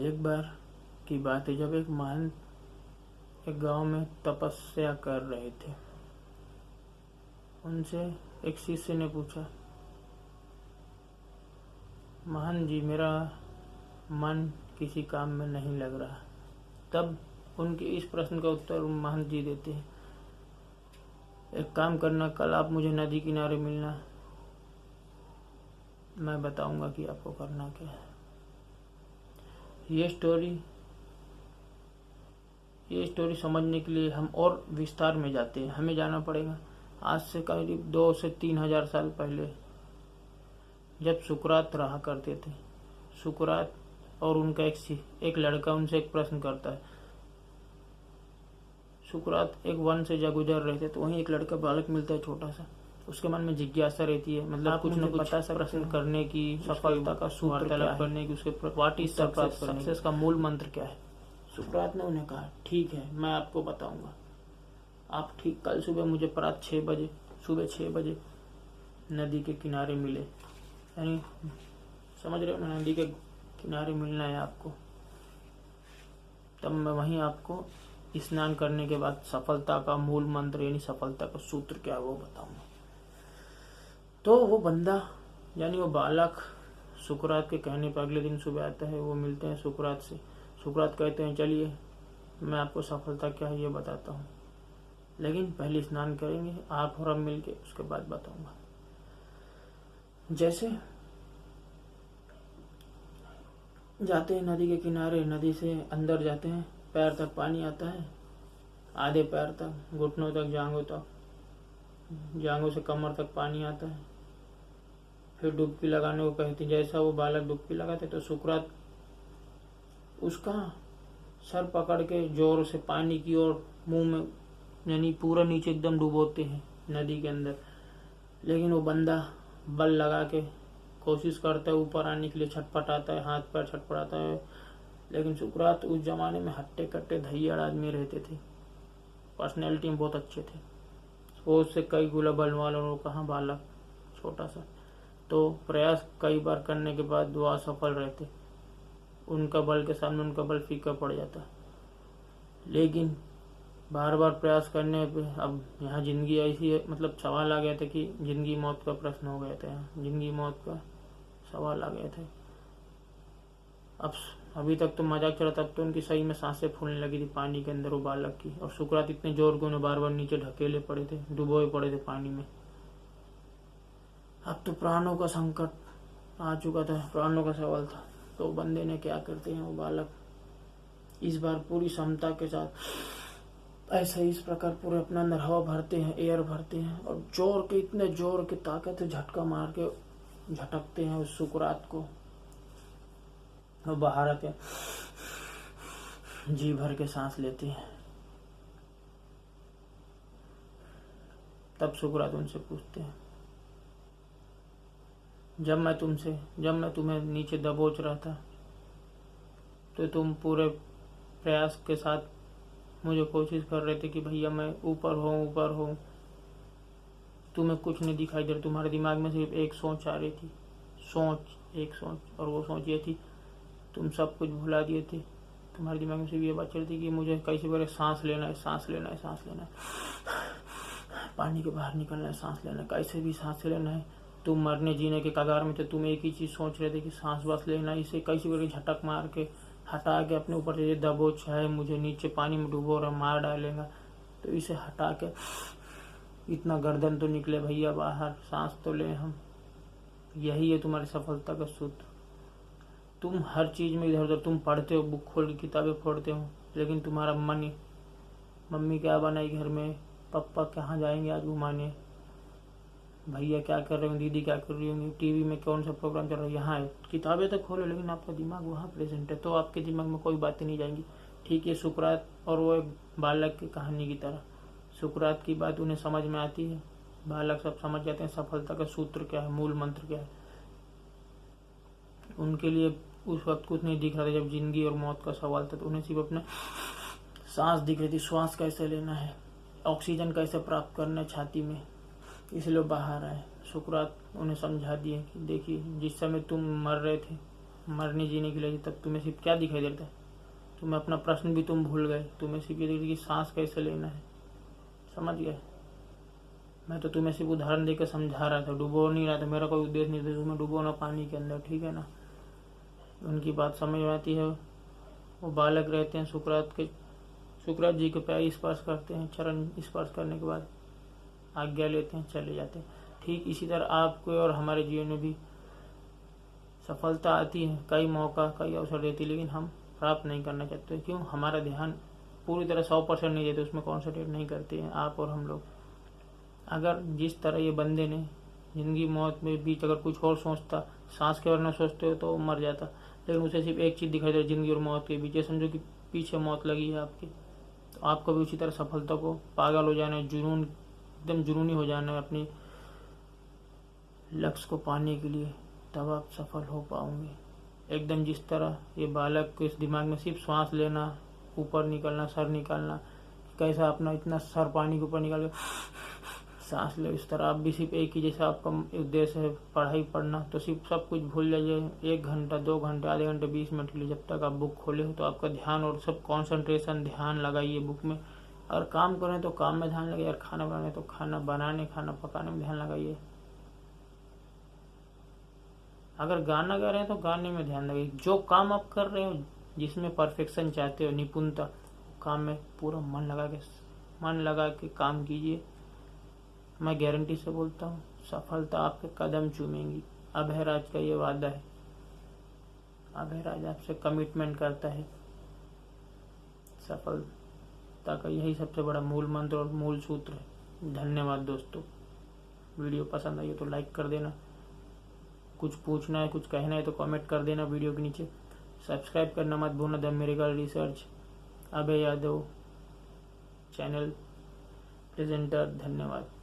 एक बार की बात है जब एक महान एक गांव में तपस्या कर रहे थे। उनसे एक शिष्य ने पूछा, महान जी, मेरा मन किसी काम में नहीं लग रहा। तब उनके इस प्रश्न का उत्तर महान जी देते हैं, एक काम करना, कल आप मुझे नदी किनारे मिलना, मैं बताऊंगा कि आपको करना क्या है। ये स्टोरी समझने के लिए हम और विस्तार में जाते हैं। हमें जाना पड़ेगा आज से करीब 2 से 3 हजार साल पहले, जब सुकरात रहा करते थे। सुकरात और उनका एक लड़का उनसे एक प्रश्न करता है। सुकरात एक वन से जा गुजर रहे थे, तो वहीं एक लड़का बालक मिलता है छोटा सा। उसके मन में जिज्ञासा रहती है, मतलब कुछ न कुछ प्रश्न करने की, सफलता का वार्तालाप करने की, उसके व्हाट इज सक्सेस का मूल मंत्र क्या है। सुकरात ने उन्हें कहा, ठीक है, मैं आपको बताऊंगा। आप ठीक कल सुबह मुझे प्रातः 6 बजे नदी के किनारे मिले। यानी समझ रहे हो ना, नदी के किनारे मिलना है आपको। तब मैं वहीं आपको स्नान करने के बाद सफलता का मूल मंत्र यानी सफलता का सूत्र क्या है वो बताऊंगा। तो वो बंदा यानी वो बालक सुकरात के कहने पर अगले दिन सुबह आता है। वो मिलते हैं सुकरात से। सुकरात कहते हैं, चलिए मैं आपको सफलता क्या है ये बताता हूँ, लेकिन पहले स्नान करेंगे आप और हम मिलके, उसके बाद बताऊंगा। जैसे जाते हैं नदी के किनारे, नदी से अंदर जाते हैं, पैर तक पानी आता है, आधे पैर तक, घुटनों तक, जांघों से कमर तक पानी आता है। फिर डुबकी लगाने को कहती। जैसा वो बालक डुबकी लगाते तो सुकरात उसका सर पकड़ के जोर से पानी की ओर मुंह में यानी पूरा नीचे एकदम डुबोते हैं नदी के अंदर। लेकिन वो बंदा बल लगा के कोशिश करता है ऊपर आने के लिए, छटपटाता है, हाथ पैर छटपटाता है। लेकिन सुकरात उस जमाने में हट्टे कट्टे धैर्य आदमी रहते थे, पर्सनैलिटी में बहुत अच्छे थे। वो उससे कई गुना बल वालों को कहा बालक छोटा सा, तो प्रयास कई बार करने के बाद वो असफल रहते। उनका बल के सामने उनका बल फीका पड़ जाता। लेकिन बार बार प्रयास करने पे अब यहाँ जिंदगी ऐसी है, मतलब सवाल आ गया था कि जिंदगी मौत का प्रश्न हो गया था। यहाँ जिंदगी मौत का सवाल आ गया था। अब अभी तक तो मजाक चला, तब तो उनकी सही में सांसें फूलने लगी थी पानी के अंदर वो बालक की। और सुकरात इतने जोर के उन्हें बार बार नीचे ढकेले पड़े थे, डुबोए पड़े थे पानी में। अब तो प्राणों का संकट आ चुका था, प्राणों का सवाल था। तो बंदे ने क्या करते हैं, वो बालक इस बार पूरी क्षमता के साथ ऐसा इस प्रकार पूरे अपने अंदर हवा भरते हैं, एयर भरते हैं, और जोर के इतने जोर की ताकत से झटका मार के झटकते हैं उस सुकरात को। और बाहर आके जी भर के सांस लेते हैं। तब सुकरात उनसे पूछते हैं, जब मैं तुम्हें नीचे दबोच रहा था तो तुम पूरे प्रयास के साथ मुझे कोशिश कर रहे थे कि भैया मैं ऊपर हूँ। तुम्हें कुछ नहीं दिखाई दे रहा, तुम्हारे दिमाग में सिर्फ एक सोच आ रही थी, एक सोच। और वो सोच ये थी, तुम सब कुछ भुला दिए थे। तुम्हारे दिमाग में सिर्फ ये बात चल रही थी कि मुझे कैसे बार सांस लेना है, पानी के बाहर निकलना है, सांस लेना है, कैसे भी सांस लेना है। तुम मरने जीने के कगार में थे, तुम एक ही चीज सोच रहे थे कि सांस बस लेना। इसे कैसे बार झटक मार के हटा के अपने ऊपर ये दबोच है, मुझे नीचे पानी में डुबो रहा, मार डालेगा। तो इसे हटा के इतना गर्दन तो निकले भैया बाहर, सांस तो ले हम। यही है तुम्हारी सफलता का सूत्र। तुम हर चीज में इधर उधर तुम पढ़ते हो, बुक खोल के किताबें पढ़ते हो, लेकिन तुम्हारा मन, मम्मी क्या बनाई घर में, पापा कहाँ जाएंगे आज घुमाने, भैया क्या कर रहे होंगे, दीदी क्या कर रही होंगी, टीवी में कौन सा प्रोग्राम चल रहा है, यहाँ है। किताबें तो खोलो लेकिन आपका दिमाग वहाँ प्रेजेंट है, तो आपके दिमाग में कोई बातें नहीं जाएंगी। ठीक है, सुकरात और वो एक बालक की कहानी की तरह। सुकरात की बात उन्हें समझ में आती है, बालक सब समझ जाते हैं सफलता का सूत्र क्या है, मूल मंत्र क्या है। उनके लिए उस वक्त कुछ नहीं दिख रहा था जब जिंदगी और मौत का सवाल था, तो उन्हें सिर्फ अपना सांस दिख रही थी, श्वास कैसे लेना है, ऑक्सीजन कैसे प्राप्त करना है छाती में, इसलिए बाहर आए। सुकरात उन्हें समझा दिए कि देखिए, जिस समय तुम मर रहे थे, मरने जीने के लिए, तब तुम्हें सिर्फ क्या दिखाई देता है? तुम्हें अपना प्रश्न भी तुम भूल गए। तुम्हें सिर्फ ये दिख कि सांस कैसे लेना है। समझ गए? मैं तो तुम्हें सिर्फ उदाहरण देकर समझा रहा था, डुबो नहीं रहा था। मेरा कोई उद्देश्य नहीं था तुम्हें डुबोना पानी के अंदर, ठीक है ना। उनकी बात समझ में आती है। वो बालक रहते हैं, सुकरात जी के पैर स्पर्श करते हैं, चरण स्पर्श करने के बाद आज्ञा लेते हैं, चले जाते हैं। ठीक इसी तरह आपको और हमारे जीवन में भी सफलता आती है, कई मौका कई अवसर देती है, लेकिन हम प्राप्त नहीं करना चाहते। क्यों? हमारा ध्यान पूरी तरह 100% नहीं देते, उसमें कॉन्सेंट्रेट नहीं करते हैं आप और हम लोग। अगर जिस तरह ये बंदे ने जिंदगी मौत में बीच अगर कुछ और सोचता, सांस के बारे में सोचते हो तो मर जाता, लेकिन उसे सिर्फ एक चीज़ दिखाई दे, जिंदगी और मौत के बीच। ये समझो कि पीछे मौत लगी है आपकी, तो आपको भी उसी तरह सफलता को पागल हो जाना है, जुनून, एकदम जुनूनी हो जाना है अपनी लक्ष्य को पाने के लिए, तब आप सफल हो पाओगे। एकदम जिस तरह ये बालक को इस दिमाग में सिर्फ सांस लेना, ऊपर निकलना, सर निकालना, कैसा अपना इतना सर पानी के ऊपर निकाल सांस ले, इस तरह आप भी सिर्फ एक ही, जैसा आपका उद्देश्य है पढ़ाई पढ़ना, तो सिर्फ सब कुछ भूल जाइए। 1 घंटा 2 घंटे आधे घंटे 20 मिनट के लिए जब तक आप बुक खोले हो, तो आपका ध्यान और सब कॉन्सेंट्रेशन ध्यान लगाइए बुक में। अगर काम करें तो काम में ध्यान लगाइए, अगर खाना बनाने तो खाना बनाने खाना पकाने में ध्यान लगाइए, अगर गाना गा रहे हैं तो गाने में ध्यान लगाइए। जो काम आप कर रहे हो जिसमें परफेक्शन चाहते हो, निपुणता, काम में पूरा मन लगा के काम कीजिए। मैं गारंटी से बोलता हूँ सफलता आपके कदम चूमेंगी। अभयराज का ये वादा है, अभयराज आपसे कमिटमेंट करता है। सफलता का यही सबसे बड़ा मूल मंत्र और मूल सूत्र है। धन्यवाद दोस्तों। वीडियो पसंद आई तो लाइक कर देना, कुछ पूछना है कुछ कहना है तो कमेंट कर देना वीडियो के नीचे। सब्सक्राइब करना मत भूलना the miracle research Abhay Yadav channel presenter. धन्यवाद।